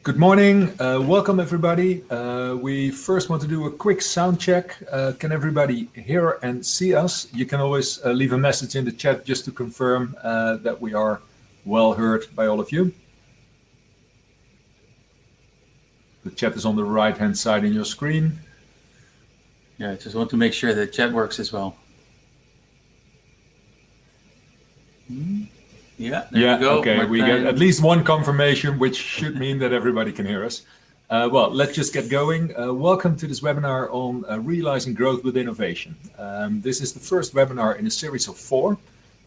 Good morning. Welcome, everybody. We first want to do a quick sound check. Can everybody hear and see us? You can always leave a message in the chat just to confirm that we are well heard by all of you. The chat is on the right-hand side in your screen. Yeah, I just want to make sure that chat works as well. Yeah, there we go. Okay, Martijn. we get at least one confirmation, which should mean that everybody can hear us. Well, let's just get going. Welcome to this webinar on realizing growth with innovation. This is the first webinar in a series of 4.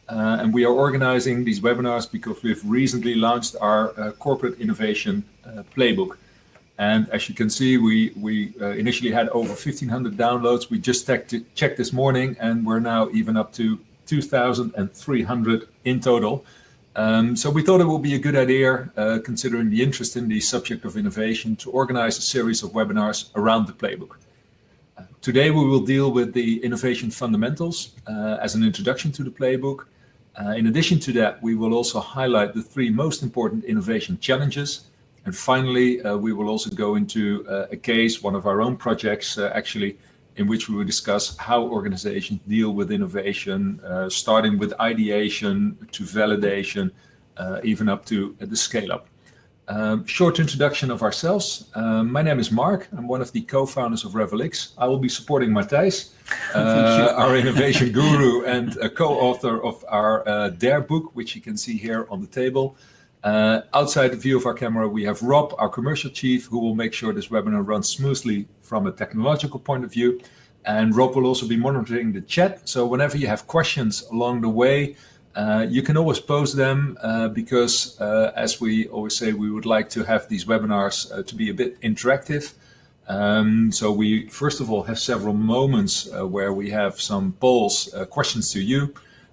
And we are organizing these webinars because we've recently launched our corporate innovation playbook. And as you can see, we initially had over 1,500 downloads. We just checked this morning, and we're now even up to 2,300 in total. So we thought it would be a good idea, considering the interest in the subject of innovation, to organize a series of webinars around the playbook. Today we will deal with the innovation fundamentals as an introduction to the playbook. In addition to that, we will also highlight the 3 most important innovation challenges. And finally, we will also go into a case, one of our own projects actually, in which we will discuss how organizations deal with innovation, starting with ideation to validation, even up to the scale-up. Short introduction of ourselves. My name is Marc. I'm one of the co-founders of RevelX. I will be supporting Matthijs, our innovation guru and a co-author of our DARE book, which you can see here on the table. Outside the view of our camera, we have Rob, our commercial chief, who will make sure this webinar runs smoothly from a technological point of view. And Rob will also be monitoring the chat. So whenever you have questions along the way, you can always pose them because, as we always say, we would like to have these webinars to be a bit interactive. So we, first of all, have several moments where we have some polls, questions to you.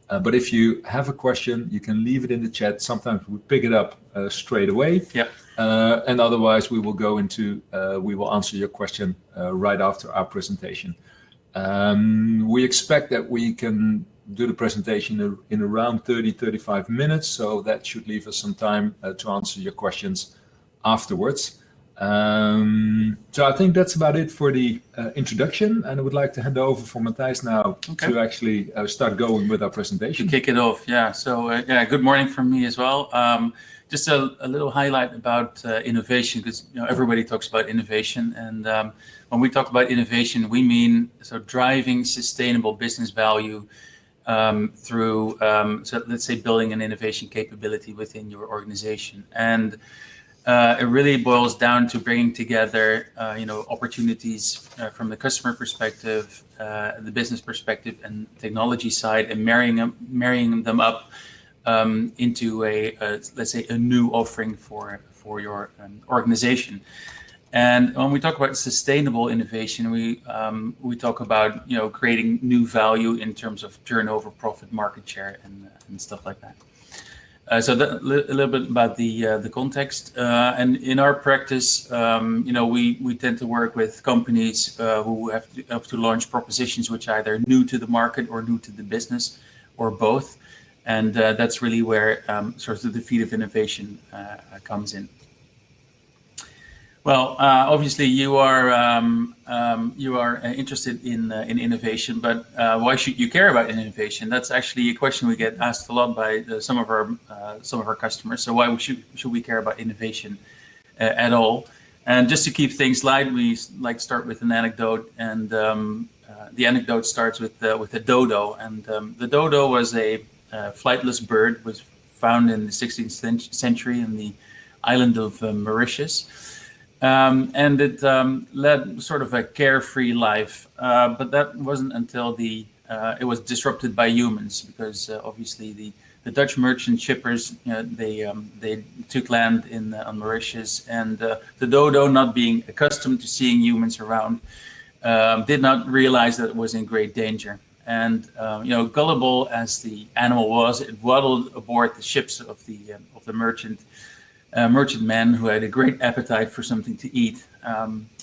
But if you have a question, you can leave it in the chat. Sometimes we pick it up straight away. Yeah. And otherwise, we will go into, we will answer your question right after our presentation. We expect that we can do the presentation in around 30-35 minutes. So that should leave us some time to answer your questions afterwards. So I think that's about it for the introduction, and I would like to hand over for Matthijs now to actually start going with our presentation. To kick it off, yeah. So yeah, good morning from me as well. Just a little highlight about innovation, because everybody talks about innovation, and when we talk about innovation, we mean driving sustainable business value through so let's say building an innovation capability within your organization. And it really boils down to bringing together, opportunities from the customer perspective, the business perspective, and technology side, and marrying them up into let's say a new offering for your organization. And when we talk about sustainable innovation, we talk about creating new value in terms of turnover, profit, market share, and stuff like that. So a little bit about the context, and in our practice, we tend to work with companies who have to launch propositions which are either new to the market or new to the business, or both, and that's really where sort of the field of innovation comes in. Well, obviously you are interested in innovation, but why should you care about innovation? That's actually a question we get asked a lot by some of our customers. So why should we care about innovation at all? And just to keep things light, we like to start with an anecdote, and the anecdote starts with a dodo. And the dodo was a flightless bird, was found in the 16th century in the island of Mauritius. And it led sort of a carefree life, but that wasn't until it was disrupted by humans, because obviously the Dutch merchant shippers, they took land on Mauritius, and the dodo, not being accustomed to seeing humans around, did not realize that it was in great danger. And gullible as the animal was, it waddled aboard the ships of the merchantmen who had a great appetite for something to eat.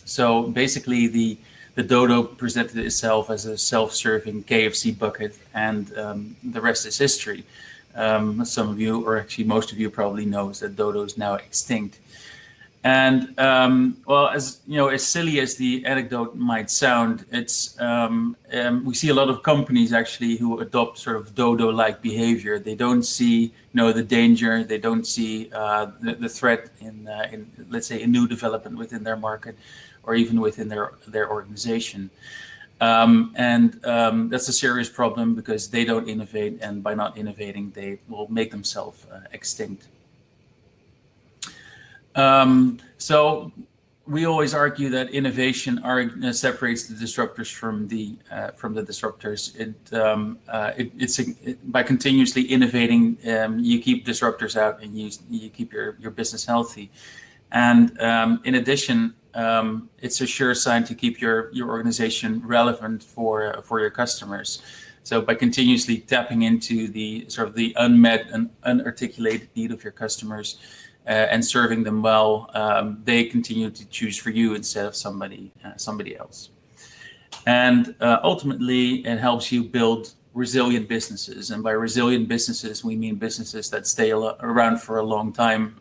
So basically, the dodo presented itself as a self-serving KFC bucket, and the rest is history. Some of you, or actually most of you, probably knows that dodo is now extinct. And well, as you know, as silly as the anecdote might sound, it's we see a lot of companies actually who adopt sort of dodo-like behavior. They don't see, the danger. They don't see the threat in let's say a new development within their market, or even within their organization. That's a serious problem because they don't innovate, and by not innovating, they will make themselves extinct. So we always argue that innovation separates the disruptors from the disruptors. By continuously innovating, you keep disruptors out, and you keep your business healthy. And in addition, it's a sure sign to keep your organization relevant for your customers. So by continuously tapping into the sort of the unmet and unarticulated need of your customers, and serving them well, they continue to choose for you instead of somebody else. And ultimately, it helps you build resilient businesses. And by resilient businesses, we mean businesses that stay around for a long time.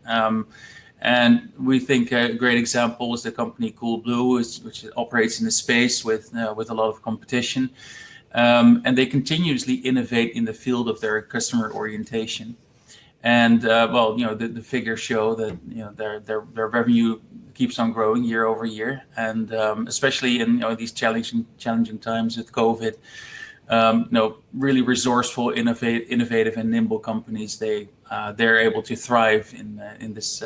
And we think a great example is the company Coolblue, which operates in the space with a lot of competition. And they continuously innovate in the field of their customer orientation. And the figures show that their revenue keeps on growing year over year, and especially in these challenging times with COVID, really resourceful, innovative, and nimble companies, they're able to thrive in this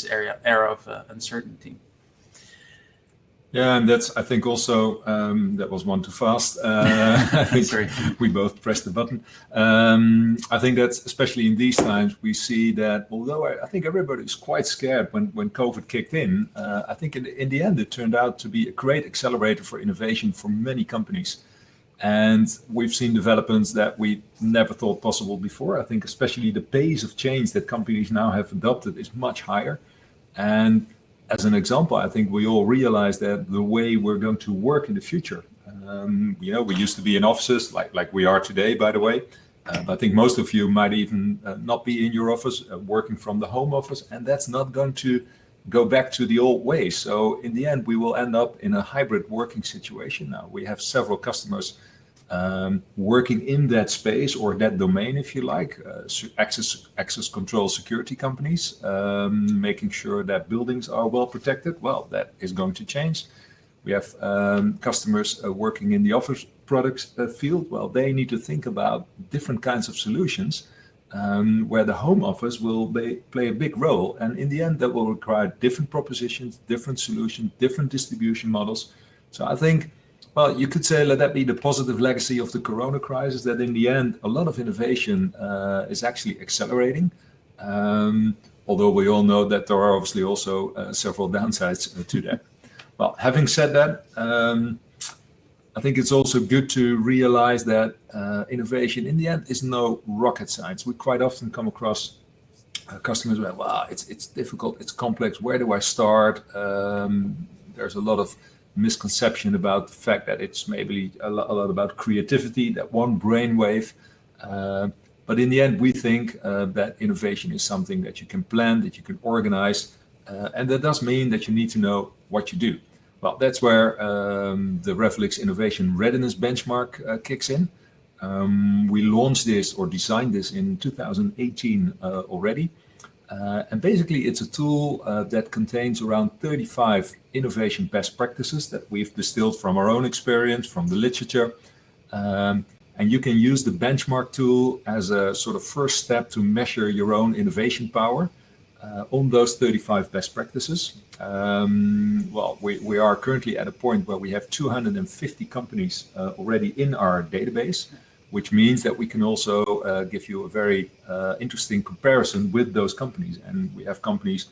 era of uncertainty. Yeah, and that's, I think, also, that was one too fast. I think Sorry. We both pressed the button. I think that's, especially in these times, we see that although I think everybody's quite scared when COVID kicked in, I think in the end it turned out to be a great accelerator for innovation for many companies. And we've seen developments that we never thought possible before. I think especially the pace of change that companies now have adopted is much higher. And as an example, I think we all realize that the way we're going to work in the future, we used to be in offices like we are today, by the way. But I think most of you might even not be in your office, working from the home office, and that's not going to go back to the old way. So in the end, we will end up in a hybrid working situation now. We have several customers working in that space or that domain, if you like, access control security companies, making sure that buildings are well protected. Well, that is going to change. We have customers working in the office products field. Well, they need to think about different kinds of solutions where the home office will play a big role. And in the end, that will require different propositions, different solutions, different distribution models. So I think, well, you could say, let that be the positive legacy of the Corona crisis, that in the end, a lot of innovation is actually accelerating. Although we all know that there are obviously also several downsides to that. Well, having said that, I think it's also good to realize that innovation in the end is no rocket science. We quite often come across customers where, wow, it's difficult, it's complex. Where do I start? There's a lot of misconception about the fact that it's maybe a lot about creativity, that one brainwave. But in the end, we think that innovation is something that you can plan, that you can organize, and that does mean that you need to know what you do. Well, that's where the RevelX Innovation Readiness Benchmark kicks in. We launched this or designed this in 2018 already. And basically, it's a tool that contains around 35 innovation best practices that we've distilled from our own experience, from the literature. And you can use the benchmark tool as a sort of first step to measure your own innovation power on those 35 best practices. Well, we are currently at a point where we have 250 companies already in our database, which means that we can also give you a very interesting comparison with those companies. And we have companies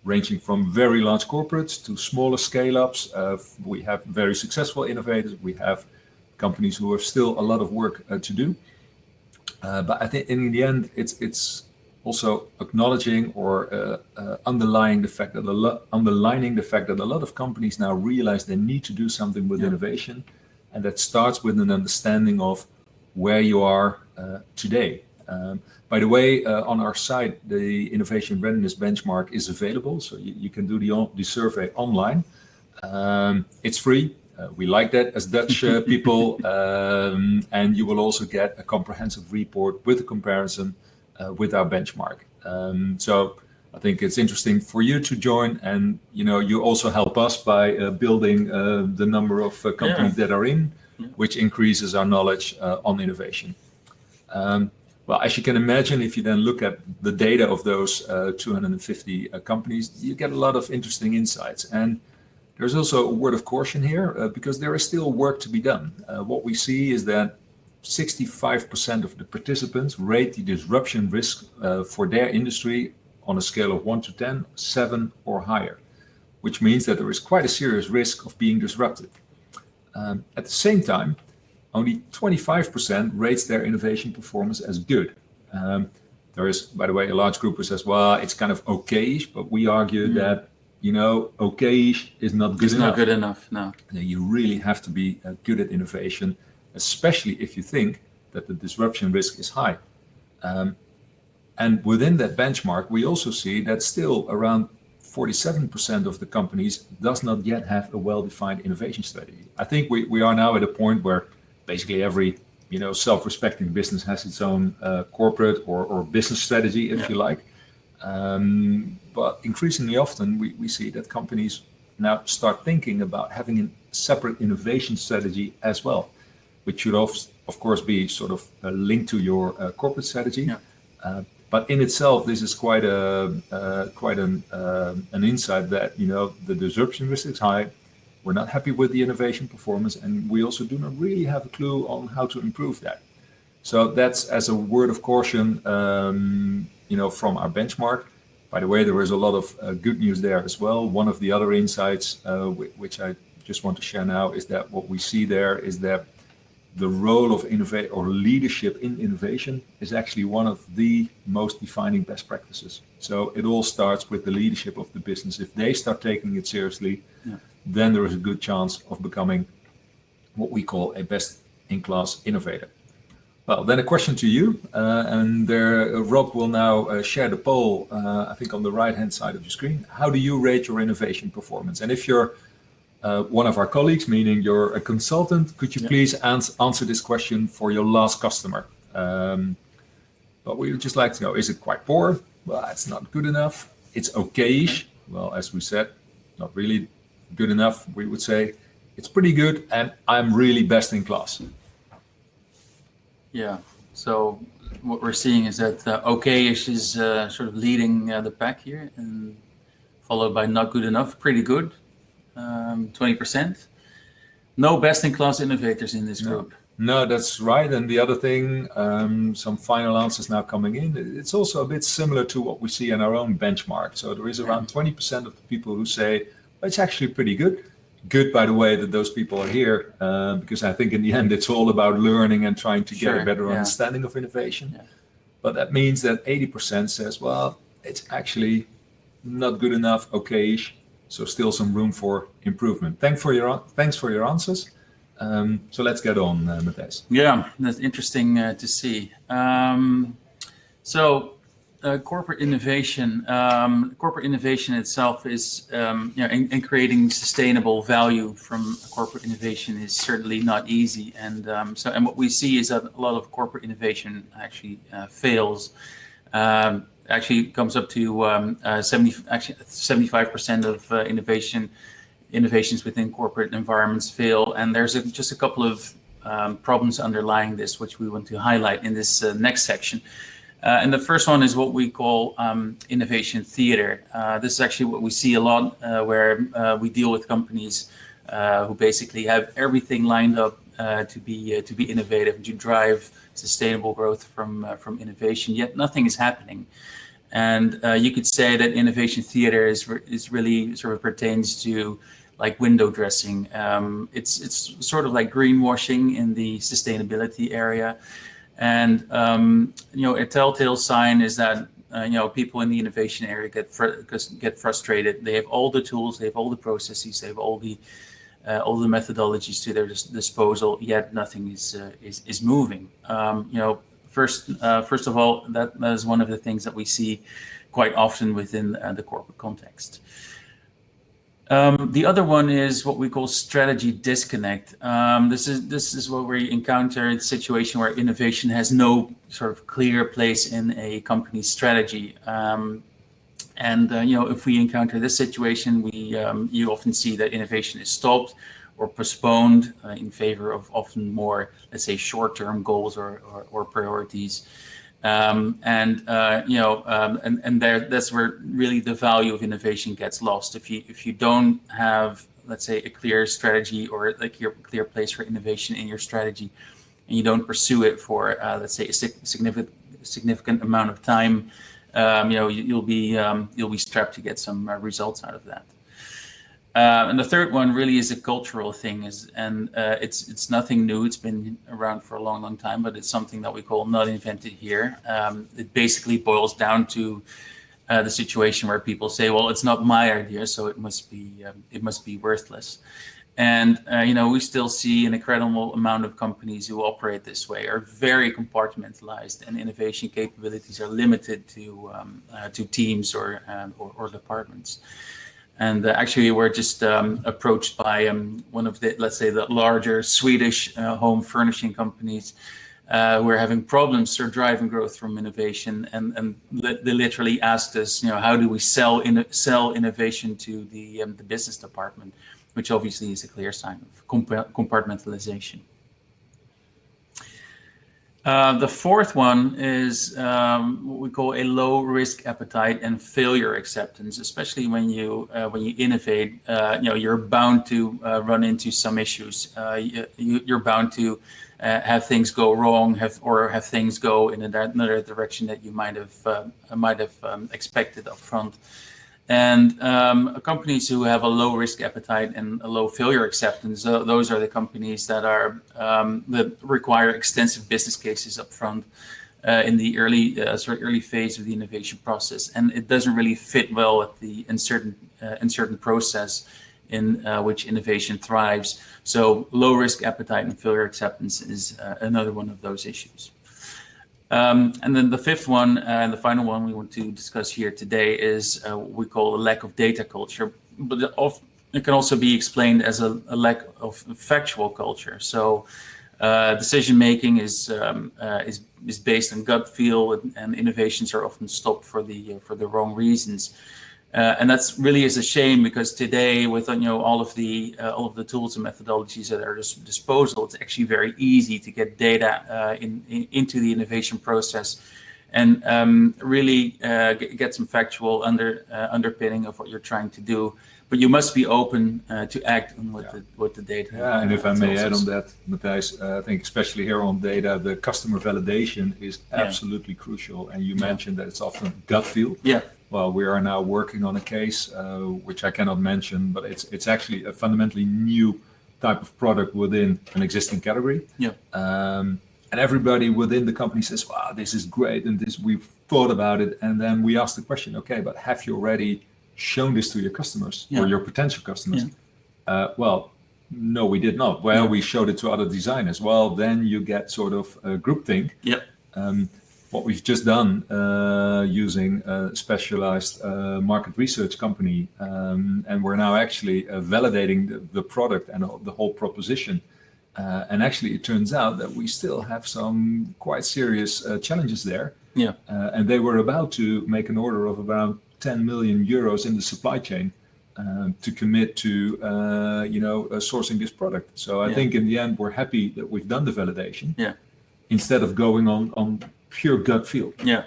ranging from very large corporates to smaller scale-ups. We have very successful innovators. We have companies who have still a lot of work to do. But I think in the end, it's also acknowledging or underlining the fact that a lot of companies now realize they need to do something with innovation, and that starts with an understanding of where you are today. By the way, on our site, the Innovation Readiness Benchmark is available, so you can do the survey online. It's free. We like that as Dutch people, and you will also get a comprehensive report with a comparison with our benchmark. So I think it's interesting for you to join, and you also help us by building the number of companies that are in, which increases our knowledge on innovation. Well, as you can imagine, if you then look at the data of those 250 companies, you get a lot of interesting insights. And there's also a word of caution here, because there is still work to be done. What we see is that 65% of the participants rate the disruption risk for their industry on a scale of 1 to 10, 7 or higher, which means that there is quite a serious risk of being disrupted. At the same time, only 25% rates their innovation performance as good. There is, by the way, a large group who says, well, it's kind of okay-ish, but we argue that, okay-ish is not good enough. It's not good enough, no. You really have to be good at innovation, especially if you think that the disruption risk is high. And within that benchmark, we also see that still around 47% of the companies does not yet have a well-defined innovation strategy. I think we are now at a point where basically every self-respecting business has its own corporate or business strategy, if you like. But increasingly often we see that companies now start thinking about having a separate innovation strategy as well, which should of course be sort of linked to your corporate strategy. Yeah. But in itself, this is quite an insight that the disruption risk is high. We're not happy with the innovation performance, and we also do not really have a clue on how to improve that. So that's as a word of caution, from our benchmark. By the way, there is a lot of good news there as well. One of the other insights, which I just want to share now, is that what we see there is that the role of innovate or leadership in innovation is actually one of the most defining best practices. So it all starts with the leadership of the business. If they start taking it seriously, then there is a good chance of becoming what we call a best-in-class innovator. Well, then a question to you, and there Rob will now share the poll, I think on the right-hand side of your screen. How do you rate your innovation performance? And if you're one of our colleagues, meaning you're a consultant, could you please answer this question for your last customer? But we would just like to know, is it quite poor? Well, it's not good enough. It's okay-ish. Well, as we said, not really good enough. We would say it's pretty good, and I'm really best in class. Yeah. So what we're seeing is that okay-ish is sort of leading the pack here, and followed by not good enough, pretty good. 20%. No best-in-class innovators in this group. No, that's right. And the other thing, some final answers now coming in. It's also a bit similar to what we see in our own benchmark. So there is around 20% of the people who say, well, it's actually pretty good. Good, by the way, that those people are here, because I think in the end it's all about learning and trying to get a better understanding of innovation. Yeah. But that means that 80% says, well, it's actually not good enough, okay-ish. So still some room for improvement. Thanks for your answers. So let's get on, Matthijs. Yeah, that's interesting to see. Corporate innovation. Corporate innovation itself is, in creating sustainable value from corporate innovation is certainly not easy. And what we see is that a lot of corporate innovation actually fails. Actually comes up to 75% of innovations within corporate environments fail. And there's just a couple of problems underlying this, which we want to highlight in this next section. And the first one is what we call innovation theater. This is actually what we see a lot where we deal with companies who basically have everything lined up to be innovative and to drive sustainable growth from innovation, yet nothing is happening. And you could say that innovation theater is really sort of pertains to like window dressing. It's sort of like greenwashing in the sustainability area. And a telltale sign is that people in the innovation area get frustrated. They have all the tools, they have all the processes, they have all the methodologies to their disposal, yet nothing is moving. First of all, that is one of the things that we see quite often within the corporate context. The other one is what we call strategy disconnect. This is where we encounter a situation where innovation has no sort of clear place in a company's strategy. If we encounter this situation, you often see that innovation is stopped or postponed in favor of often more, let's say, short-term goals or priorities. That's where really the value of innovation gets lost. If you don't have, let's say, a clear strategy or a clear place for innovation in your strategy, and you don't pursue it for, let's say, a significant amount of time, you'll be strapped to get some results out of that. And the third one really is a cultural thing, it's nothing new. It's been around for a long time, but it's something that we call not invented here. It basically boils down to the situation where people say, well, it's not my idea, so it must be worthless. And we still see an incredible amount of companies who operate this way, are very compartmentalized, and innovation capabilities are limited to teams or departments. And actually, we're just approached by one of the, let's say, the larger Swedish home furnishing companies who are having problems sort of driving growth from innovation, and they literally asked us, how do we sell innovation to the business department, which obviously is a clear sign of compartmentalization. The fourth one is what we call a low risk appetite and failure acceptance. Especially when you innovate, you're bound to run into some issues. You're bound to have things go wrong, have things go in another direction that you might have expected up front. And companies who have a low risk appetite and a low failure acceptance, those are the companies that require extensive business cases up front in the early phase of the innovation process, and it doesn't really fit well with the uncertain process in which innovation thrives. So low risk appetite and failure acceptance is another one of those issues. And then the fifth one and the final one we want to discuss here today is what we call a lack of data culture, but it can also be explained as a lack of factual culture. So decision making is based on gut feel, and innovations are often stopped for the wrong reasons. And that's really is a shame, because today, with all of the tools and methodologies at our disposal, it's actually very easy to get data into the innovation process, and really get some factual underpinning of what you're trying to do. But you must be open to act on what the data. Yeah, and if I may add on that, Matthijs, I think especially here on data, the customer validation is absolutely crucial. And you mentioned that it's often gut feel. Yeah. Well, we are now working on a case which I cannot mention, but it's actually a fundamentally new type of product within an existing category. Yeah. And everybody within the company says, "Wow, this is great," and we've thought about it. And then we ask the question, "Okay, but have you already shown this to your customers or your potential customers?" Well, no, we did not. Well, we showed it to other designers. Well, then you get sort of a groupthink. Yeah. What we've just done using a specialized market research company, and we're now actually validating the product and the whole proposition. And actually, it turns out that we still have some quite serious challenges there. Yeah. And they were about to make an order of around 10 million euros in the supply chain to commit to sourcing this product. So I think in the end, we're happy that we've done the validation. Yeah. Instead of going on pure gut feel. Yeah.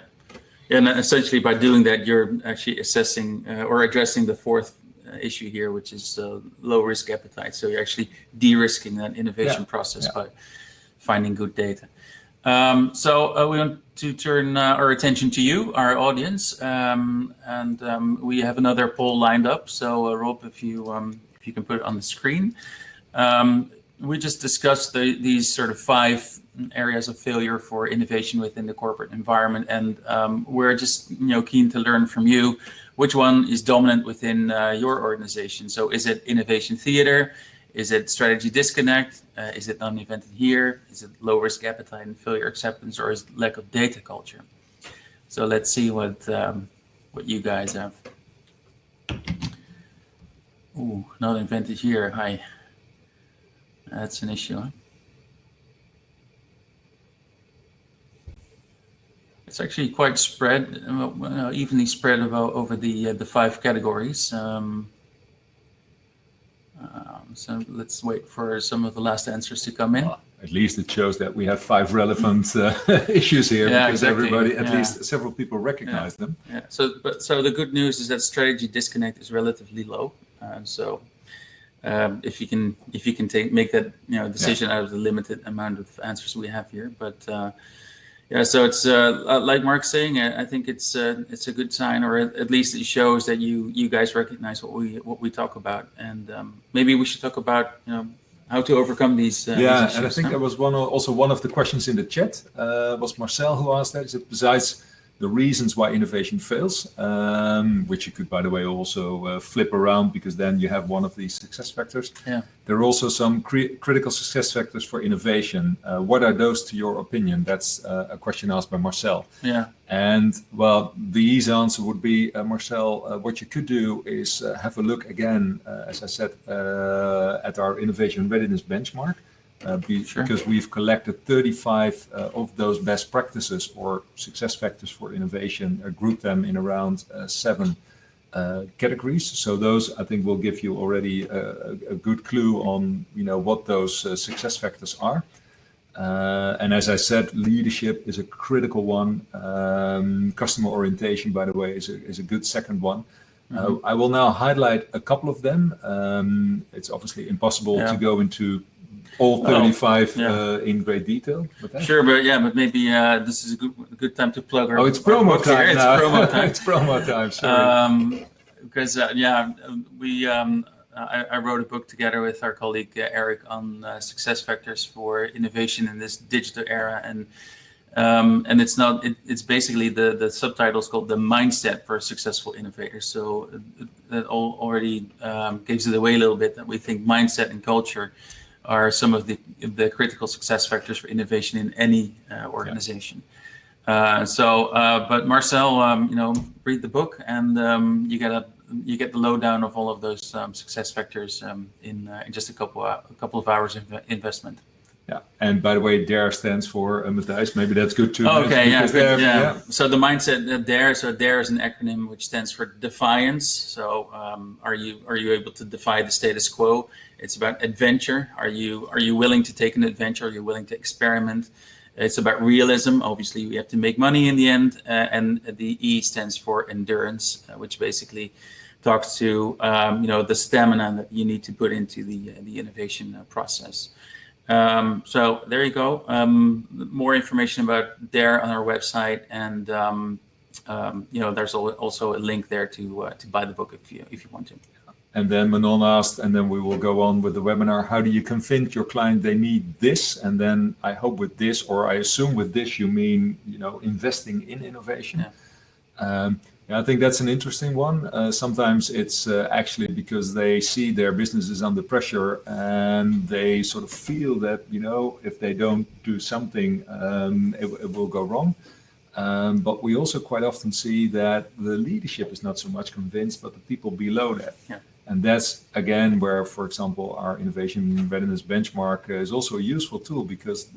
And essentially by doing that, you're actually assessing or addressing the fourth issue here, which is low risk appetite. So you're actually de-risking that innovation process by finding good data. So we want to turn our attention to you, our audience, and we have another poll lined up. So Rob, if you can put it on the screen. We just discussed these sort of 5 areas of failure for innovation within the corporate environment, and we're just keen to learn from you which one is dominant within your organization. So is it innovation theater? Is it strategy disconnect? Is it non-invented here? Is it low risk appetite and failure acceptance, or is it lack of data culture? So let's see what you guys have. Ooh, not invented here. Hi. That's an issue, huh? It's actually quite spread, evenly spread over the 5 categories. So let's wait for some of the last answers to come in. Well, at least it shows that we have 5 relevant issues here, because exactly. everybody, at least several people recognize them. Yeah. So the good news is that strategy disconnect is relatively low. If you can make that decision out of the limited amount of answers we have here, but. So it's like Mark's saying. I think it's a good sign, or at least it shows that you guys recognize what we talk about, and maybe we should talk about how to overcome these. These issues, and I think that was one of the questions in the chat. Was Marcel who asked that? Is it besides the reasons why innovation fails, which you could, by the way, also flip around, because then you have one of these success factors. Yeah. There are also some critical success factors for innovation. What are those, to your opinion? That's a question asked by Marcel. Yeah. And well, the easy answer would be, Marcel, what you could do is have a look again, as I said, at our innovation readiness benchmark. Because we've collected 35 of those best practices or success factors for innovation, grouped them in around 7 categories. So those, I think, will give you already a good clue on what those success factors are. And as I said, leadership is a critical one. Customer orientation, by the way, is a good second one. Mm-hmm. I will now highlight a couple of them. It's obviously impossible to go into all 35 in great detail. Sure, but maybe this is a good time to plug our. Oh, it's promo time. It's promo time. It's promo time. Sorry. Because I wrote a book together with our colleague Eric on success factors for innovation in this digital era, and it's basically the subtitle is called the mindset for successful innovators. So that already gives it away a little bit, that we think mindset and culture are some of the critical success factors for innovation in any organization. But Marcel, read the book, and you get the lowdown of all of those success factors in just a couple of hours of investment. Yeah, and by the way, DARE stands for Matthijs. Maybe that's good too. Okay, yeah. So the mindset DARE. So DARE is an acronym which stands for defiance. So are you able to defy the status quo? It's about adventure. Are you willing to take an adventure? Are you willing to experiment? It's about realism. Obviously, we have to make money in the end. And the E stands for endurance, which basically talks to the stamina that you need to put into the innovation process. So there you go. More information about DARE on our website, and there's also a link there to buy the book if you want to. And then Manon asked, and then we will go on with the webinar, how do you convince your client they need this? And then I hope with this, or I assume with this, you mean, investing in innovation. Yeah. I think that's an interesting one. Sometimes it's actually because they see their business is under pressure, and they sort of feel that, if they don't do something, it will go wrong. But we also quite often see that the leadership is not so much convinced, but the people below that. Yeah. And that's, again, where, for example, our innovation readiness benchmark is also a useful tool, because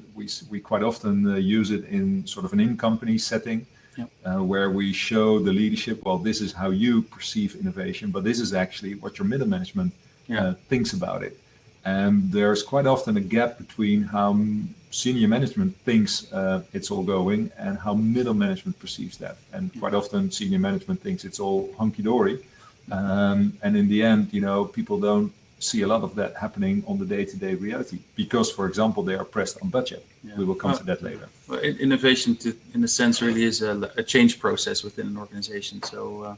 we quite often use it in sort of an in-company setting. Yep. Where we show the leadership, well, this is how you perceive innovation, but this is actually what your middle management thinks about it. And there's quite often a gap between how senior management thinks it's all going and how middle management perceives that. And quite often senior management thinks it's all hunky-dory. And in the end, people don't see a lot of that happening on the day-to-day reality because, for example, they are pressed on budget. Yeah. We will come to that later. Well, innovation, in a sense, really is a change process within an organization. So,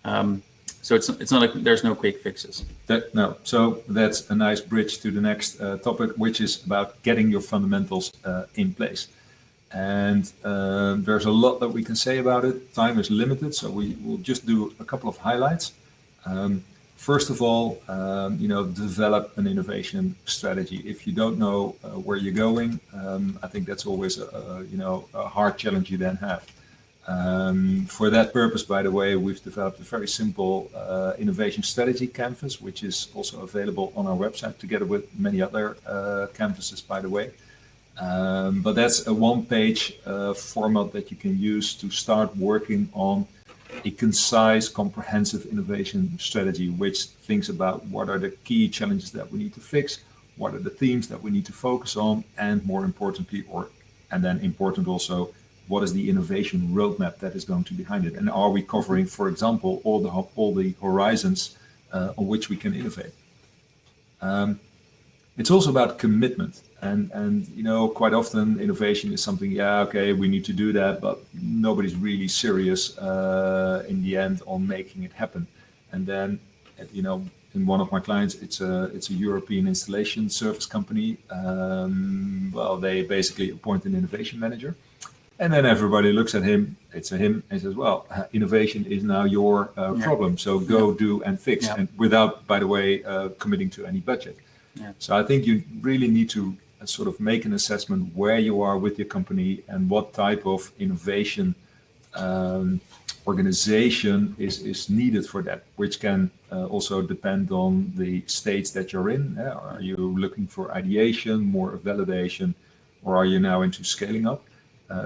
it's not like there's no quick fixes. So that's a nice bridge to the next topic, which is about getting your fundamentals in place. And there's a lot that we can say about it. Time is limited, so we will just do a couple of highlights. First of all, develop an innovation strategy. If you don't know where you're going, I think that's always a hard challenge you then have. For that purpose, by the way, we've developed a very simple innovation strategy canvas, which is also available on our website together with many other canvases, by the way. But that's a one-page format that you can use to start working on a concise, comprehensive innovation strategy, which thinks about what are the key challenges that we need to fix, what are the themes that we need to focus on, and more importantly, and then important also, what is the innovation roadmap that is going to be behind it, and are we covering, for example, all the horizons on which we can innovate. It's also about commitment, and quite often innovation is something, we need to do that, but nobody's really serious in the end on making it happen. And then in one of my clients, it's a European installation service company. They basically appoint an innovation manager, and then everybody looks at him. It's a him and says, "Well, innovation is now your problem, so go do and fix," and without, by the way, committing to any budget. Yeah. So I think you really need to sort of make an assessment where you are with your company and what type of innovation organization is needed for that, which can also depend on the states that you're in. Are you looking for ideation, more validation, or are you now into scaling up?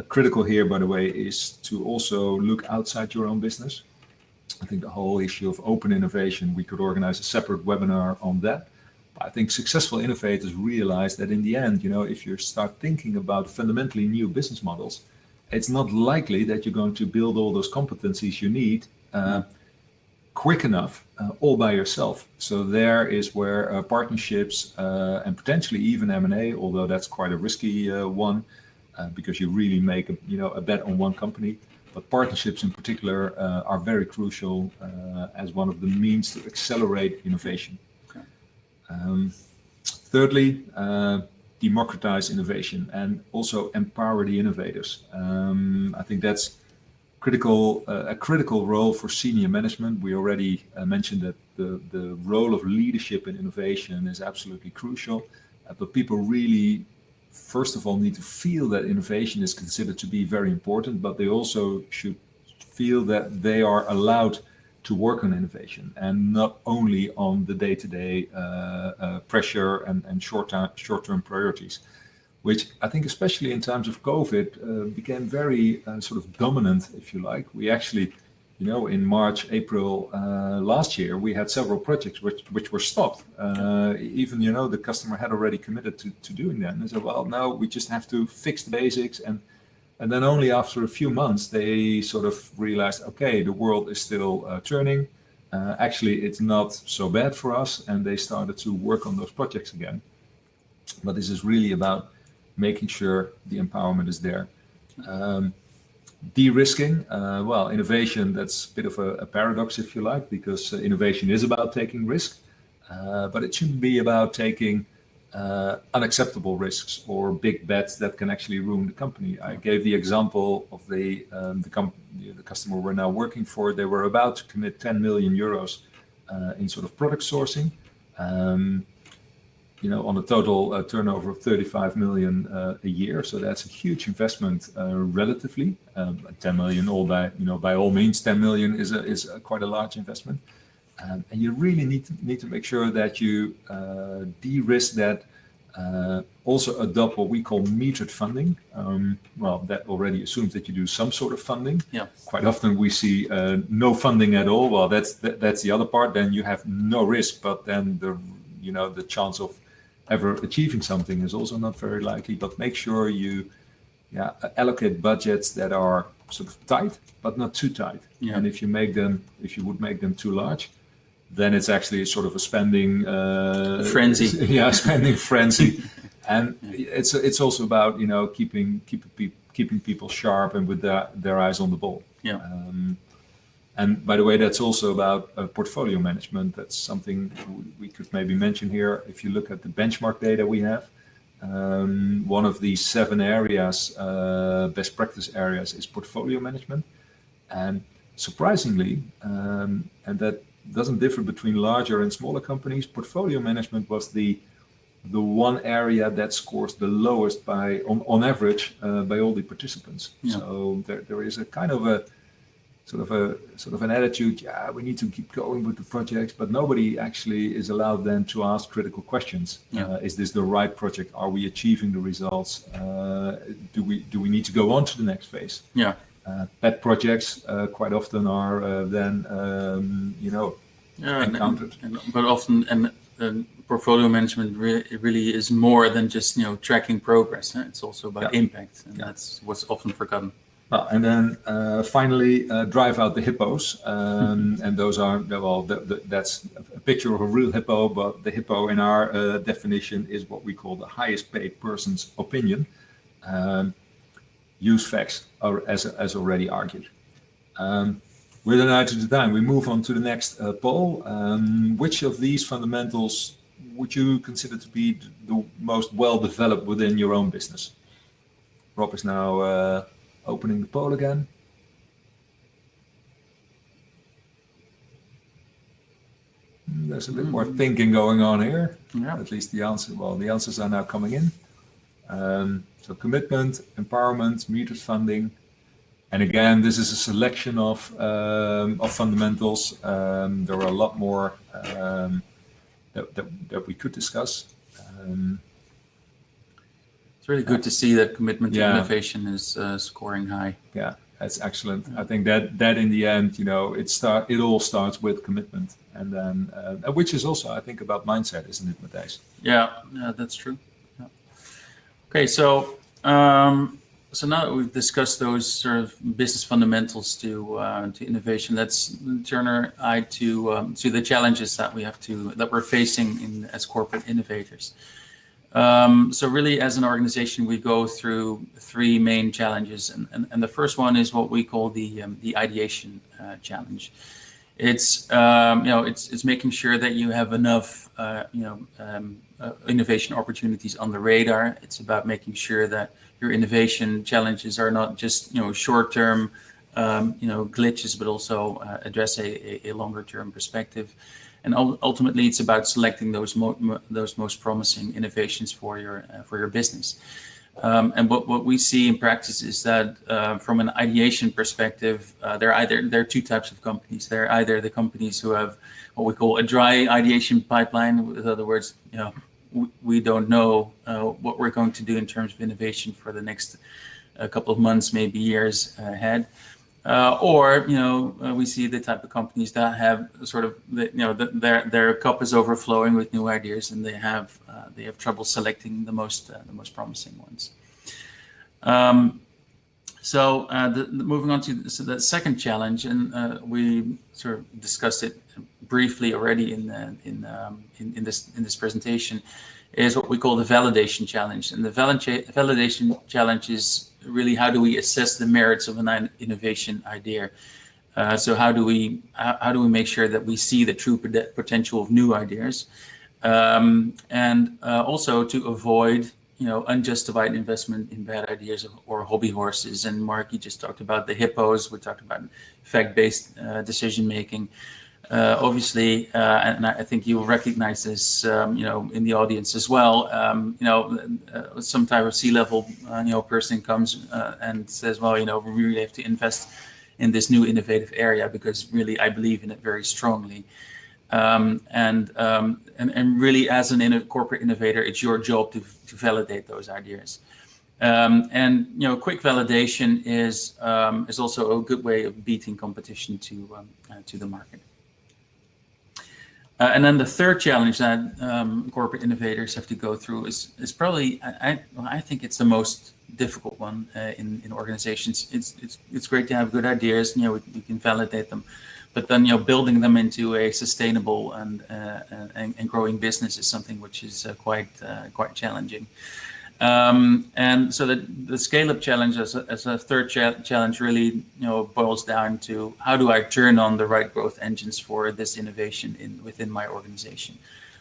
Critical here, by the way, is to also look outside your own business. I think the whole issue of open innovation, we could organize a separate webinar on that. I think successful innovators realize that in the end, if you start thinking about fundamentally new business models, it's not likely that you're going to build all those competencies you need quick enough all by yourself. So there is where partnerships and potentially even M&A, although that's quite a risky one because you really make a bet on one company. But partnerships in particular are very crucial as one of the means to accelerate innovation. Thirdly, democratize innovation and also empower the innovators. I think that's a critical role for senior management. We already mentioned that the role of leadership in innovation is absolutely crucial, but people really, first of all, need to feel that innovation is considered to be very important, but they also should feel that they are allowed to work on innovation and not only on the day-to-day pressure and short-term priorities, which I think especially in times of COVID became very sort of dominant, if you like. We actually, in March, April last year, we had several projects which were stopped. Even, the customer had already committed to doing that. And they said, well, now we just have to fix the basics. And then only after a few months, they sort of realized, okay, the world is still turning. Actually, it's not so bad for us. And they started to work on those projects again. But this is really about making sure the empowerment is there. De-risking, innovation, that's a bit of a paradox, if you like, because innovation is about taking risk. But it shouldn't be about taking unacceptable risks or big bets that can actually ruin the company. I gave the example of the customer we're now working for. They were about to commit 10 million euros in sort of product sourcing, on a total turnover of 35 million a year. So that's a huge investment relatively. 10 million, by all means, 10 million is quite a large investment. And you really need to make sure that you de-risk that, also adopt what we call metered funding. That already assumes that you do some sort of funding. Yeah. Quite often we see no funding at all. Well, that's the other part. Then you have no risk, but then the chance of ever achieving something is also not very likely. But make sure you allocate budgets that are sort of tight, but not too tight. Yeah. And if you would make them too large, then it's actually sort of a spending frenzy. Spending frenzy. And it's also about keeping people sharp and with their eyes on the ball. Yeah. And by the way, that's also about portfolio management. That's something we could maybe mention here. If you look at the benchmark data we have, one of the 7 areas, best practice areas, is portfolio management. And surprisingly, and that doesn't differ between larger and smaller companies. Portfolio management was the one area that scores the lowest on average by all the participants. Yeah. So there is a kind of a sort of an attitude. Yeah, we need to keep going with the projects, but nobody actually is allowed then to ask critical questions. Yeah. Is this the right project? Are we achieving the results? Do we need to go on to the next phase? Yeah. Pet projects quite often are then encountered. But often portfolio management really is more than just tracking progress. It's also about impact, and that's what's often forgotten. And then finally, drive out the hippos, and those are that's a picture of a real hippo, but the hippo in our definition is what we call the highest paid person's opinion. Use facts, as already argued. With an eye to the time, we move on to the next poll. Which of these fundamentals would you consider to be the most well developed within your own business? Rob is now opening the poll again. There's a bit more thinking going on here. Yeah. At least the answers are now coming in. So commitment, empowerment, metered funding. And again, this is a selection of fundamentals. There are a lot more that we could discuss. It's really good to see that commitment to innovation is scoring high. Yeah, that's excellent. I think that in the end, it all starts with commitment, and then which is also, I think, about mindset, isn't it, Matthijs? Yeah, that's true. Yeah. Okay, so now that we've discussed those sort of business fundamentals to innovation, let's turn our eye to the challenges that we're facing as corporate innovators. So really, as an organization, we go through three main challenges, and the first one is what we call the ideation challenge. It's it's making sure that you have enough innovation opportunities on the radar. It's about making sure that your innovation challenges are not just short-term glitches, but also address a longer-term perspective. And ultimately, it's about selecting those most promising innovations for your business. And what we see in practice is that from an ideation perspective, there are two types of companies. There are either the companies who have what we call a dry ideation pipeline. In other words, we don't know what we're going to do in terms of innovation for the next couple of months, maybe years ahead. Or we see the type of companies that have sort of their cup is overflowing with new ideas, and they have trouble selecting the most promising ones. Moving on to the second challenge, and we sort of discussed it briefly already in this presentation, is what we call the validation challenge. And the validation challenge is really, how do we assess the merits of an innovation idea? So how do we make sure that we see the true potential of new ideas, and also to avoid unjustified investment in bad ideas or hobby horses. And Marc, you just talked about the hippos. We talked about fact-based decision making. Obviously, and I think you will recognize this, in the audience as well. Some type of C-level, person comes and says, "Well, we really have to invest in this new innovative area because really I believe in it very strongly." And really, as a corporate innovator, it's your job to validate those ideas. And quick validation is also a good way of beating competition to the market. And then the third challenge that corporate innovators have to go through is probably, I think it's the most difficult one in organizations. It's great to have good ideas, we can validate them, but then building them into a sustainable and growing business is something which is quite challenging. And so the scale-up challenge as a third challenge really boils down to, how do I turn on the right growth engines for this innovation within my organization?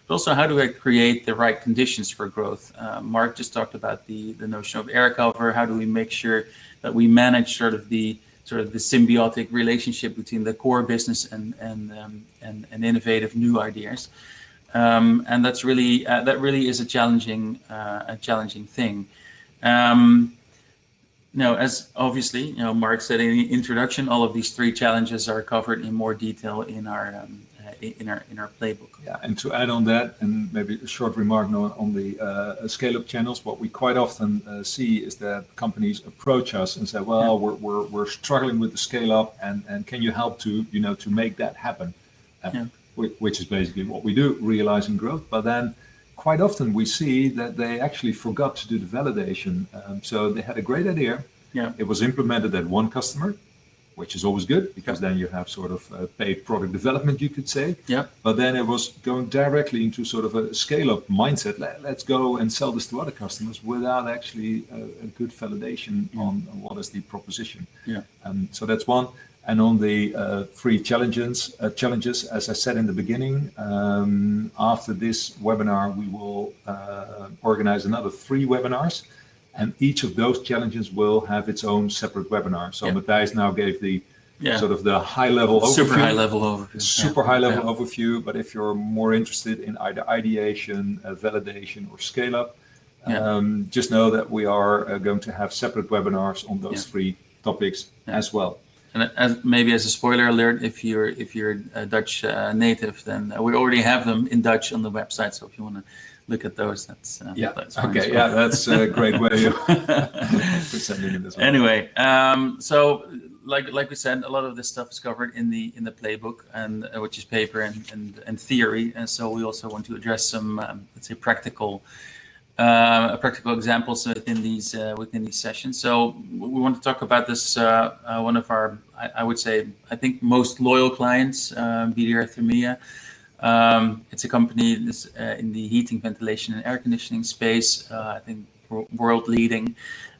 But also, how do I create the right conditions for growth? Marc just talked about the notion of air cover. How do we make sure that we manage sort of the sort of the symbiotic relationship between the core business and innovative new ideas. And that really is a challenging thing. As obviously, Marc said in the introduction, all of these three challenges are covered in more detail in our playbook. Yeah, and to add on that, and maybe a short remark on the scale-up channels, what we quite often see is that companies approach us and say, "Well, we're struggling with the scale-up, and can you help to make that happen?" Which is basically what we do, realizing growth. But then quite often we see that they actually forgot to do the validation. So they had a great idea. Yeah. It was implemented at one customer, which is always good because then you have sort of paid product development, you could say. Yeah. But then it was going directly into sort of a scale-up mindset. Let's go and sell this to other customers without actually a good validation on what is the proposition. Yeah. So that's one. And on the three challenges, as I said in the beginning, after this webinar, we will organize another 3 webinars. And each of those challenges will have its own separate webinar. So Matthijs now gave the sort of the high-level overview. Super high-level overview. Super high-level overview. But if you're more interested in either ideation, validation, or scale-up, just know that we are going to have separate webinars on those 3 topics as well. And maybe as a spoiler alert, if you're a Dutch native, then we already have them in Dutch on the website. So if you want to look at those, that's fine. Okay, that's a great way of presenting it as well. Anyway, so like we said, a lot of this stuff is covered in the playbook, and which is paper and theory. And so we also want to address some let's say practical examples within these sessions. So we want to talk about this one of our, I would say, I think most loyal clients, BDR Thermea. It's a company that's in the heating, ventilation, and air conditioning space. I think world leading,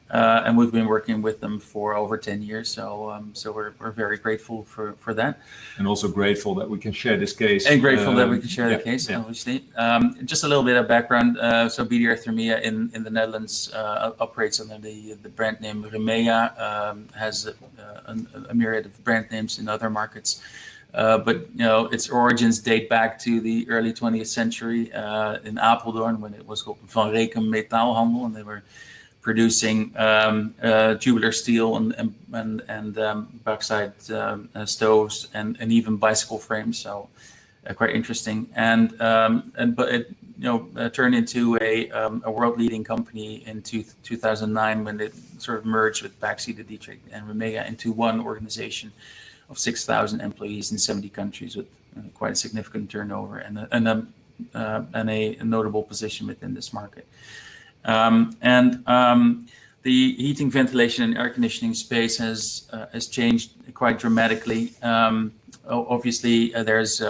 and we've been working with them for over 10 years. So we're very grateful for that. And also grateful that we can share this case. And grateful that we can share the case, obviously. Just a little bit of background. So BDR Thermea in the Netherlands operates under the brand name Remea, has a myriad of brand names in other markets. But its origins date back to the early 20th century in Apeldoorn, when it was called Van Rekem Metaalhandel, and they were producing tubular steel and bauxite stoves and even bicycle frames. So quite interesting. But it turned into a world-leading company in 2009 when it sort of merged with Baxi, Dietrich, and Remea into one organization of 6,000 employees in 70 countries with quite a significant turnover and a notable position within this market. The heating, ventilation, and air conditioning space has changed quite dramatically. Obviously, there's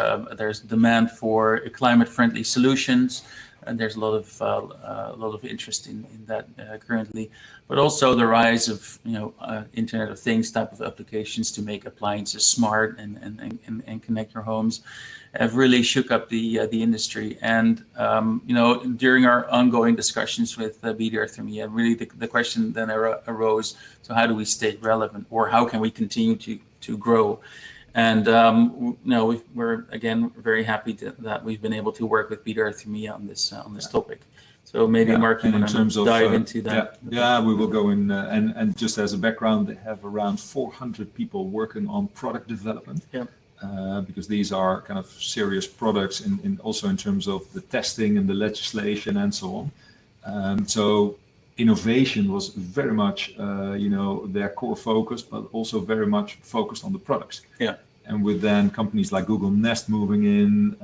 demand for climate-friendly solutions, and there's a lot of interest in that currently. But also the rise of Internet of Things type of applications to make appliances smart and connect your homes have really shook up the industry. And during our ongoing discussions with BDR Thermea, really the question then arose: so how do we stay relevant, or how can we continue to grow? And we're again very happy that we've been able to work with BDR Thermea on this topic. So maybe Marc, you want to dive into that? Yeah, we will go in. And just as a background, they have around 400 people working on product development. Yeah. Because these are kind of serious products also in terms of the testing and the legislation and so on. So innovation was very much their core focus, but also very much focused on the products. Yeah. And with then companies like Google Nest moving in,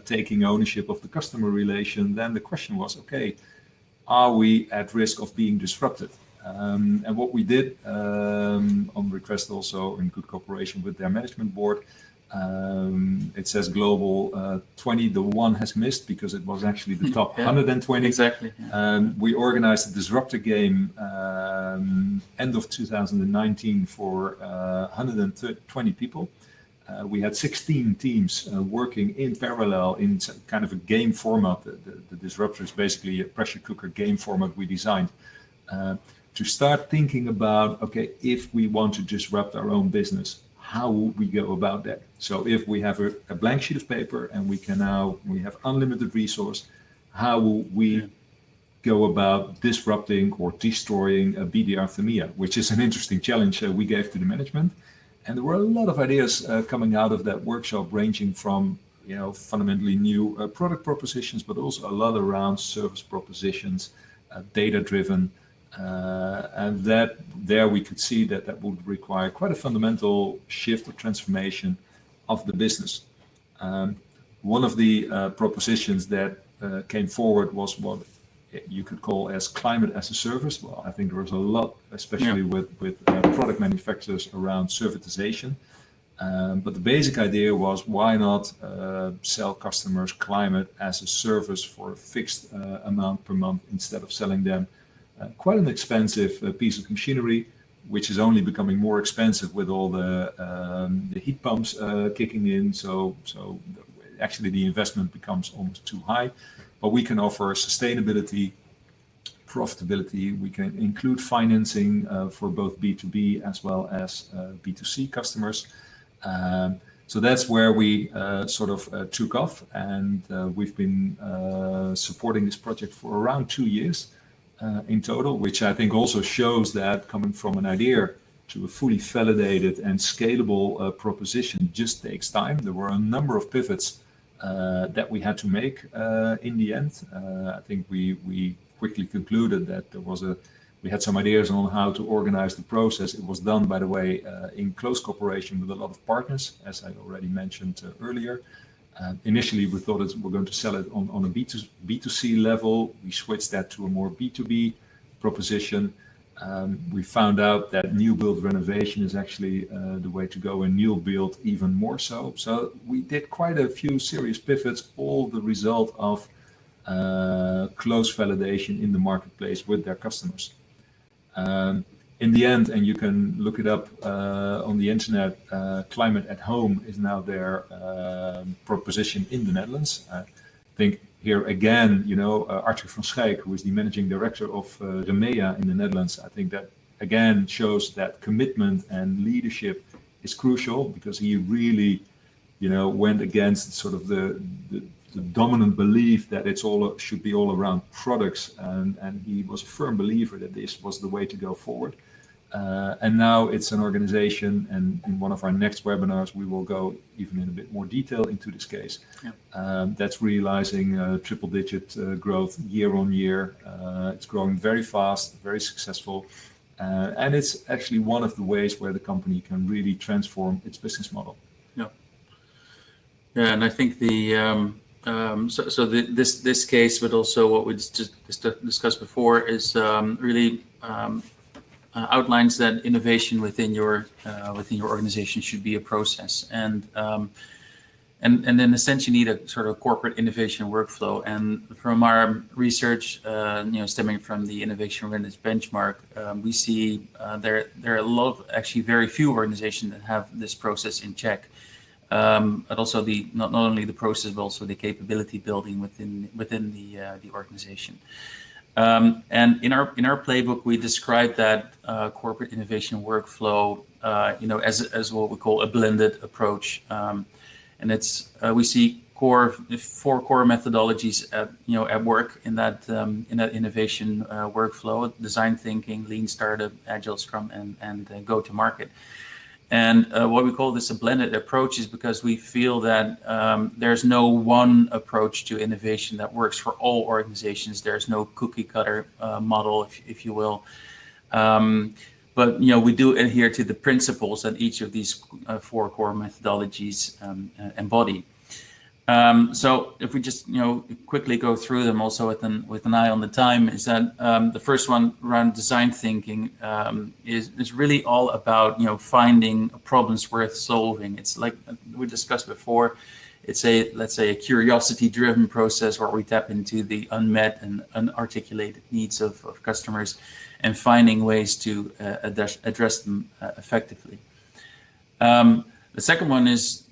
taking ownership of the customer relation, then the question was, okay, are we at risk of being disrupted? And what we did, on request also in good cooperation with their management board, it says global 20, the one has missed because it was actually the top 120. Exactly. We organized a DISRUPTR game end of 2019 for 120 people. We had 16 teams working in parallel in kind of a game format. The DISRUPTR is basically a pressure cooker game format we designed. to start thinking about, okay, if we want to disrupt our own business, how would we go about that? So if we have a blank sheet of paper and we have unlimited resource, how will we go about disrupting or destroying BDR-THEMIA, which is an interesting challenge we gave to the management. And there were a lot of ideas coming out of that workshop, ranging from fundamentally new product propositions, but also a lot around service propositions, data-driven, and that there we could see that would require quite a fundamental shift or transformation of the business. One of the propositions that came forward was what you could call as climate as a service. Well, I think there was a lot, especially with product manufacturers, around servitization. But the basic idea was, why not sell customers climate as a service for a fixed amount per month, instead of selling them quite an expensive piece of machinery, which is only becoming more expensive with all the heat pumps kicking in. So actually the investment becomes almost too high. But we can offer sustainability, profitability. We can include financing for both B2B as well as B2C customers. So that's where we sort of took off, and we've been supporting this project for around 2 years in total, which I think also shows that coming from an idea to a fully validated and scalable proposition just takes time. There were a number of pivots that we had to make in the end. I think we quickly concluded that we had some ideas on how to organize the process. It was done, by the way, in close cooperation with a lot of partners, as I already mentioned earlier. Initially, we thought we're going to sell it on a B2C level. We switched that to a more B2B proposition. We found out that new build renovation is actually the way to go, and new build even more so. So we did quite a few serious pivots, all the result of close validation in the marketplace with their customers. In the end, and you can look it up on the internet, Climate at Home is now their proposition in the Netherlands. I think here again, Arthur van Schijk, who is the managing director of REMEA in the Netherlands, I think that again shows that commitment and leadership is crucial, because he really, went against sort of the dominant belief that should be all around products, and he was a firm believer that this was the way to go forward. And now it's an organization, and in one of our next webinars we will go even in a bit more detail into this case. That's realizing triple-digit growth year on year. It's growing very fast, very successful, and it's actually one of the ways where the company can really transform its business model. Yeah, and I think this case, but also what we just discussed before, is really outlines that innovation within your organization should be a process, and in a sense you need a sort of corporate innovation workflow. And from our research, stemming from the Innovation Readiness Benchmark, we see there are a lot of, actually very few organizations that have this process in check. But also not only the process, but also the capability building within the organization. And in our playbook, we describe that corporate innovation workflow, as what we call a blended approach. And we see 4 core methodologies at work in that innovation workflow: design thinking, lean startup, agile scrum, and go to market. And what we call this a blended approach is because we feel that there's no one approach to innovation that works for all organizations. There's no cookie cutter model, if you will. But we do adhere to the principles that each of these 4 core methodologies embody. So if we just quickly go through them, also with an eye on the time, is that the first one around design thinking is really all about finding problems worth solving. It's like we discussed before. It's let's say a curiosity driven process where we tap into the unmet and unarticulated needs of customers and finding ways to address them effectively. The second one is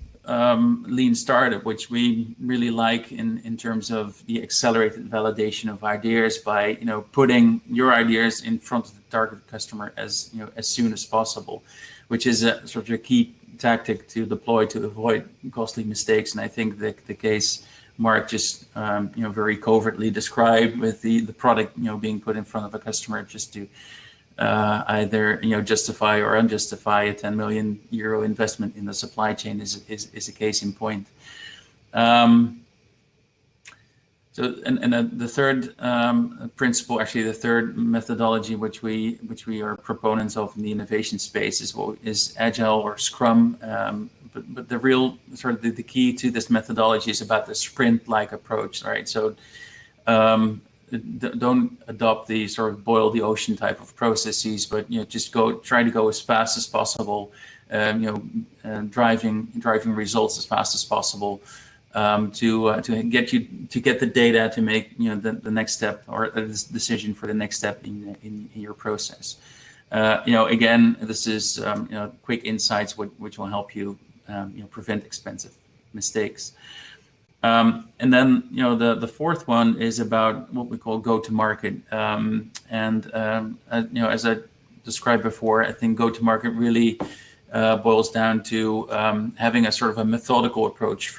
lean startup, which we really like in terms of the accelerated validation of ideas by putting your ideas in front of the target customer as soon as possible, which is a sort of a key tactic to deploy to avoid costly mistakes. And I think the case Marc just very covertly described with the product being put in front of a customer just to either justify or unjustify a 10 million euro investment in the supply chain is a case in point. So the third principle, actually the third methodology which we are proponents of in the innovation space is Agile or Scrum. But the real sort of the key to this methodology is about the sprint-like approach, right? So don't adopt the sort of boil the ocean type of processes, but just try to go as fast as possible, driving results as fast as possible, to get the data to make the next step or a decision for the next step in your process. Again, this is quick insights which will help you prevent expensive mistakes. And then the fourth one is about what we call go-to-market. As I described before, I think go-to-market really boils down to having a sort of a methodical approach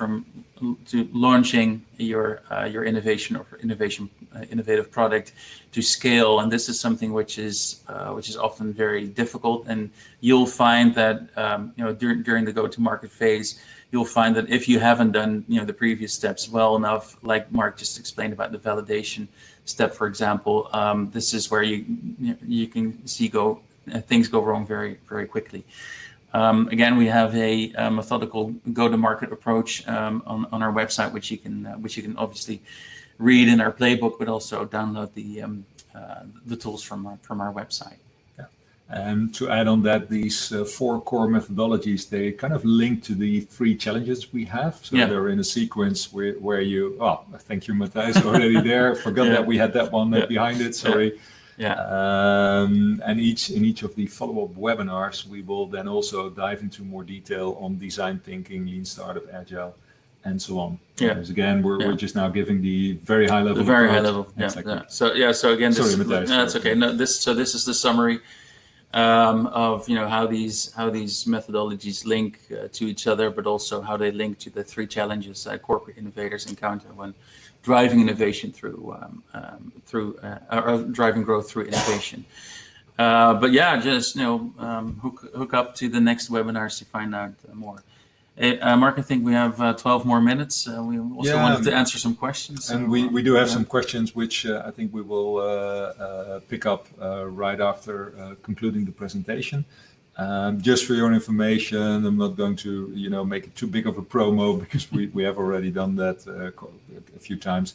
to launching your innovation or innovative product to scale. And this is something which is often very difficult. And you'll find that during the go-to-market phase, you'll find that if you haven't done the previous steps well enough, like Marc just explained about the validation step, for example, this is where you can see things go wrong very, very quickly. Again, we have a methodical go-to-market approach on our website, which you can obviously read in our playbook, but also download the tools from our website. And to add on that, these 4 core methodologies, they kind of link to the 3 challenges we have. So they're in a sequence where you, thank you, Matthijs, already there. Forgot that we had that one behind it, sorry. And in each of the follow-up webinars, we will then also dive into more detail on design thinking, lean startup, agile, and so on. Because again, we're just now giving the very high level. The very high level. Exactly. So again, sorry, Matthijs. That's okay. No, this is the summary of how these methodologies link to each other, but also how they link to the 3 challenges that corporate innovators encounter when driving innovation through driving growth through innovation. But just hook up to the next webinars to find out more. Marc, I think we have 12 more minutes. We also wanted to answer some questions. And we do have some questions, which I think we will pick up right after concluding the presentation. Just for your information, I'm not going to make it too big of a promo because we have already done that a few times.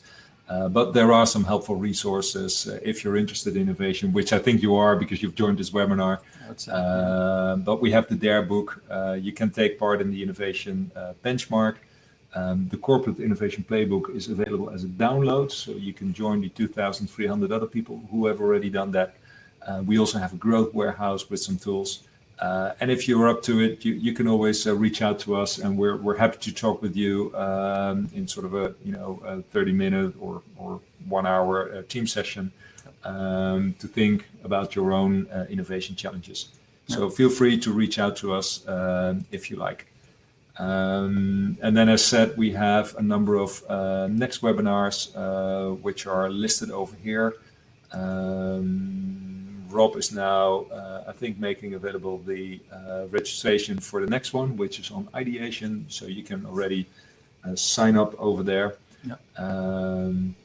But there are some helpful resources if you're interested in innovation, which I think you are because you've joined this webinar. But we have the DARE book. You can take part in the innovation benchmark. The Corporate Innovation Playbook is available as a download, so you can join the 2,300 other people who have already done that. We also have a growth warehouse with some tools. And if you're up to it, you can always reach out to us, and we're happy to talk with you in sort of a 30-minute or 1 hour team session to think about your own innovation challenges. So feel free to reach out to us if you like. And then, as said, we have a number of next webinars which are listed over here. Rob is now, I think, making available the registration for the next one, which is on ideation. So you can already sign up over there. And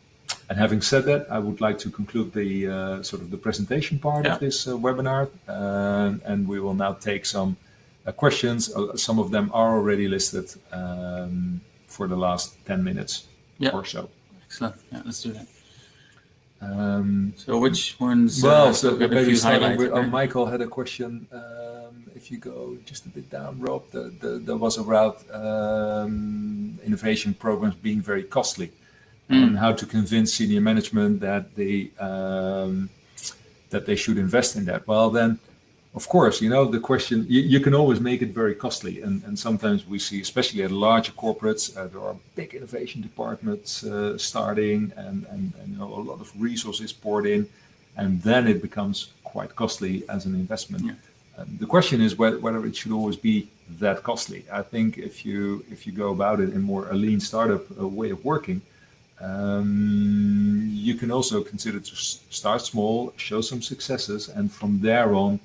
having said that, I would like to conclude the sort of the presentation part of this webinar. And we will now take some questions. Some of them are already listed for the last 10 minutes or so. Excellent. Let's do that. So which ones? Well, so maybe starting with Michael had a question. If you go just a bit down, Rob, there was about innovation programs being very costly, and how to convince senior management that they should invest in that. Well, then Of course, the question, you can always make it very costly. And sometimes we see, especially at larger corporates, there are big innovation departments starting and a lot of resources poured in. And then it becomes quite costly as an investment. Yeah. The question is whether it should always be that costly. I think if you go about it in more a lean startup way of working, you can also consider to start small, show some successes, and from there on,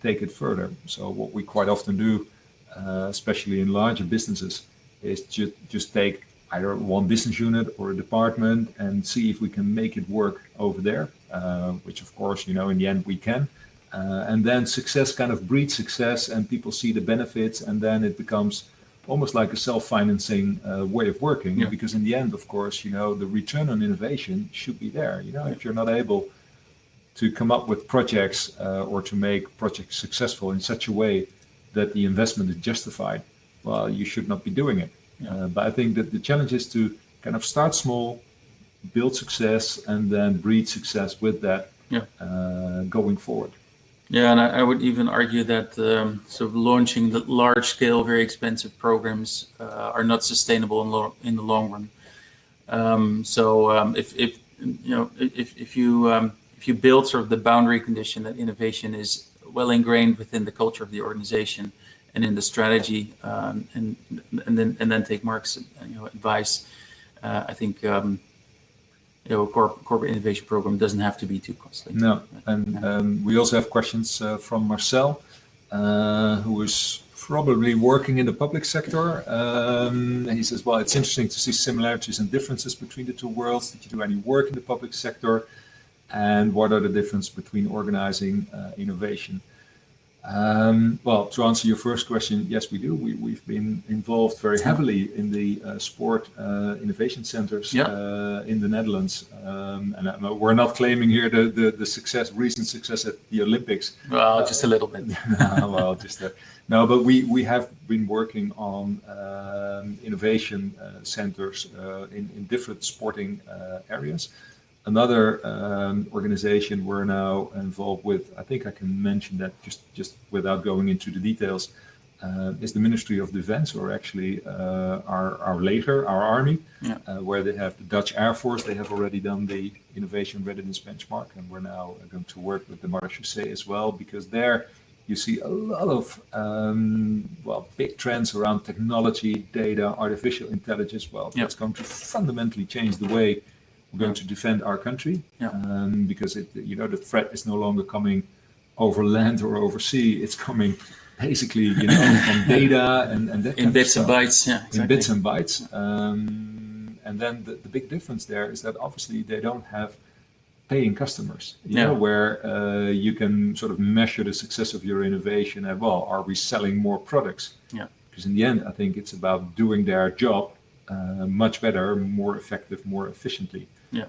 take it further. So what we quite often do, especially in larger businesses, is just take either one business unit or a department and see if we can make it work over there, which of course, in the end we can. And then success kind of breeds success and people see the benefits, and then it becomes almost like a self-financing way of working. Yeah. Because in the end, of course, the return on innovation should be there. If you're not able to come up with projects or to make projects successful in such a way that the investment is justified, well, you should not be doing it. Yeah. But I think that the challenge is to kind of start small, build success, and then breed success with that going forward. Yeah, and I would even argue that sort of launching the large-scale, very expensive programs are not sustainable in the long run. If you build sort of the boundary condition that innovation is well ingrained within the culture of the organization and in the strategy, and then take Marc's advice, I think a corporate innovation program doesn't have to be too costly. No, and we also have questions from Marcel, who is probably working in the public sector. And he says, well, it's interesting to see similarities and differences between the two worlds. Did you do any work in the public sector? And what are the differences between organizing innovation? Well, to answer your first question, yes, we do. We've been involved very heavily in the sport innovation centers in the Netherlands. And we're not claiming here the recent success at the Olympics. Well, just a little bit. Well, no, but we have been working on innovation centers in different sporting areas. Another organization we're now involved with, I think I can mention that just without going into the details, is the Ministry of Defense, or actually our leger, our army, where they have the Dutch Air Force. They have already done the innovation readiness benchmark, and we're now going to work with the Marechaussee as well, because there you see a lot of big trends around technology, data, artificial intelligence. Well, that's going to fundamentally change the way we're going to defend our country, because the threat is no longer coming over land or over sea. It's coming basically, from data and that in bits and bytes. Yeah, exactly. In bits and bytes. And then the big difference there is that obviously they don't have paying customers, where you can sort of measure the success of your innovation and, well, are we selling more products? Yeah. Because in the end, I think it's about doing their job much better, more effective, more efficiently. Yeah.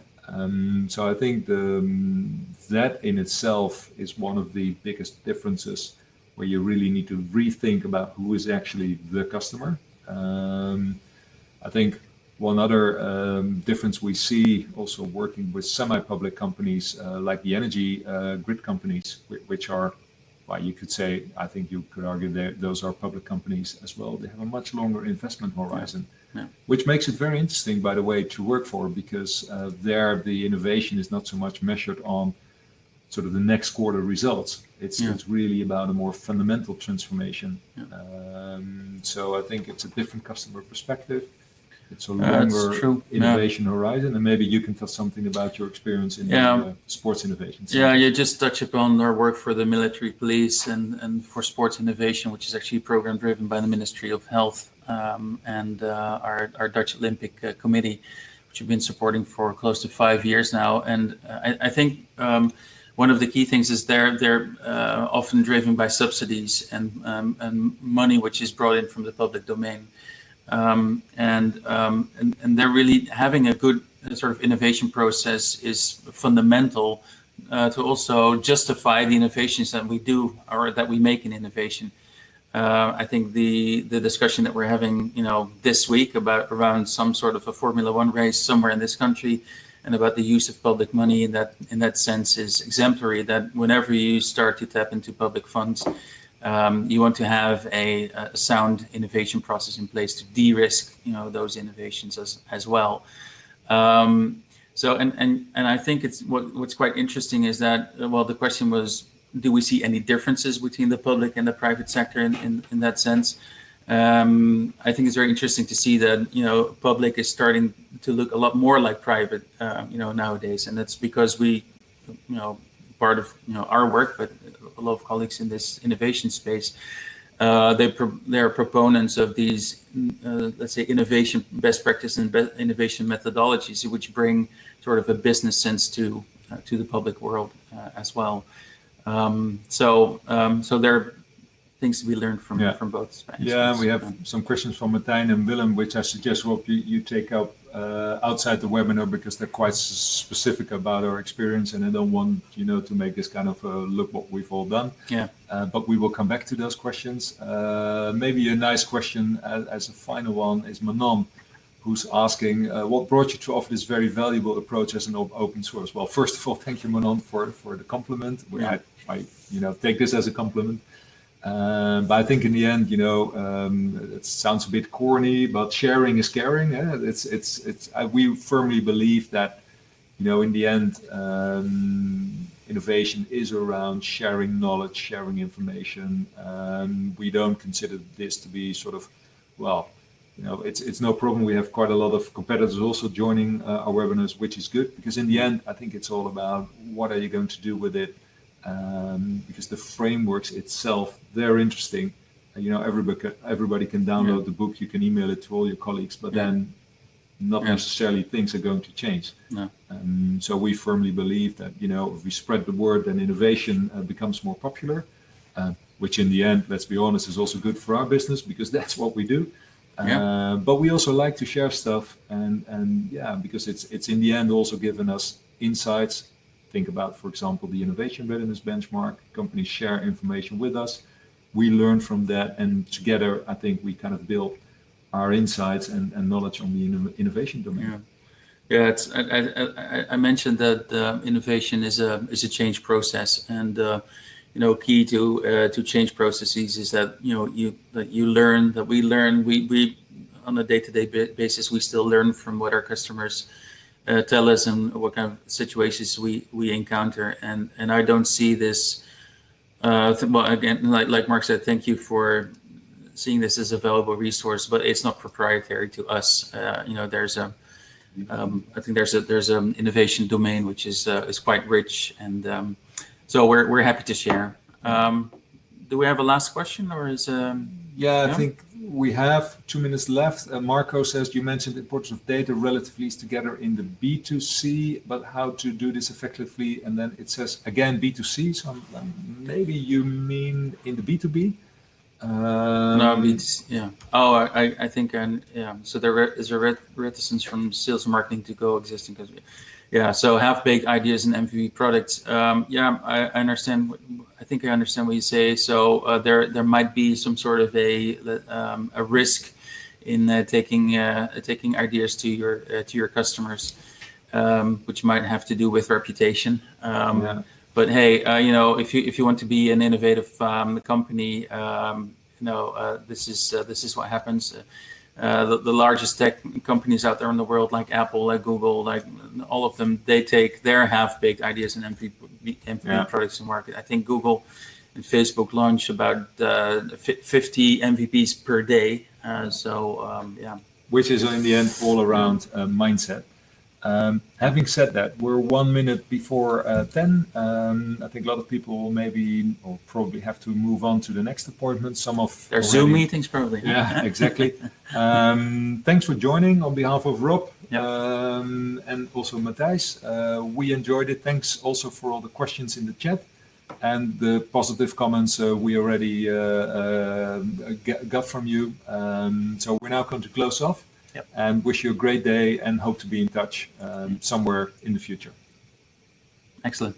So I think that in itself is one of the biggest differences, where you really need to rethink about who is actually the customer. I think one other difference we see also working with semi-public companies like the energy grid companies, which are, well, you could say, I think you could argue that those are public companies as well. They have a much longer investment horizon. Yeah. Which makes it very interesting, by the way, to work for, because there the innovation is not so much measured on sort of the next quarter results. It's really about a more fundamental transformation. Yeah. So I think it's a different customer perspective. It's a longer innovation horizon, and maybe you can tell something about your experience in the sports innovation. Yeah, you just touch upon our work for the military police and for sports innovation, which is actually a program driven by the Ministry of Health and our Dutch Olympic Committee, which we've been supporting for close to 5 years now. And I think one of the key things is they're often driven by subsidies and money which is brought in from the public domain. And they're really having a good sort of innovation process is fundamental to also justify the innovations that we do or that we make in innovation. I think the discussion that we're having, this week around some sort of a Formula One race somewhere in this country, and about the use of public money in that sense is exemplary. That whenever you start to tap into public funds, you want to have a sound innovation process in place to de-risk, those innovations as well. So I think it's what's quite interesting is that, well, the question was, do we see any differences between the public and the private sector in that sense? I think it's very interesting to see that, public is starting to look a lot more like private, nowadays. And that's because we, part of, our work, but a lot of colleagues in this innovation space, they're proponents of these, let's say, innovation best practice and innovation methodologies, which bring sort of a business sense to the public world as well. So there are things to be learned from both aspects. Yeah, we have some questions from Matthijs and Willem, which I suggest, Rob, you take up outside the webinar, because they're quite specific about our experience, and I don't want to make this kind of look what we've all done. Yeah. But we will come back to those questions. Maybe a nice question as a final one is Manon, who's asking, what brought you to offer this very valuable approach as an open source? Well, first of all, thank you, Manon, for the compliment. I take this as a compliment. But I think in the end, it sounds a bit corny, but sharing is caring. We firmly believe that, in the end, innovation is around sharing knowledge, sharing information. We don't consider this to be sort of, well, it's no problem. We have quite a lot of competitors also joining our webinars, which is good, because in the end, I think it's all about what are you going to do with it. Because the frameworks itself, they're interesting. Everybody can download the book. You can email it to all your colleagues, but then not necessarily things are going to change. No. So we firmly believe that, if we spread the word, then innovation becomes more popular, which in the end, let's be honest, is also good for our business, because that's what we do. But we also like to share stuff, and because it's in the end also given us insights. Think about, for example, the innovation readiness benchmark. Companies share information with us. We learn from that, and together, I think we kind of build our insights and knowledge on the innovation domain. Yeah, I mentioned that innovation is a change process, and key to change processes is that you learn, that we learn. We on a day-to-day basis, we still learn from what our customers tell us and what kind of situations we encounter, and I don't see this. Well, again, like Marc said, thank you for seeing this as a valuable resource, but it's not proprietary to us. There's I think there's an innovation domain which is quite rich, and so we're happy to share. Do we have a last question, or is I think we have 2 minutes left. Marco says, you mentioned the importance of data relatively together in the B2C, but how to do this effectively? And then it says, again, B2C, so maybe you mean in the B2B? No, B2C, yeah. Oh, I think, so there is a reticence from sales and marketing to go existing, because so half-baked ideas and MVP products. I understand. I think I understand what you say. So there might be some sort of a risk in taking ideas to your customers, which might have to do with reputation. But hey, if you want to be an innovative company, this is what happens. The largest tech companies out there in the world, like Apple, like Google, like all of them, they take their half-baked ideas and MVP products to market. I think Google and Facebook launch about 50 MVPs per day. Which is in the end all around mindset. Having said that, we're 1 minute before 10. I think a lot of people will probably have to move on to the next appointment. Some of their Zoom meetings, probably. Yeah, exactly. Thanks for joining on behalf of Rob and also Matthijs. We enjoyed it. Thanks also for all the questions in the chat and the positive comments we already got from you. So we're now going to close off. And wish you a great day, and hope to be in touch somewhere in the future. Excellent.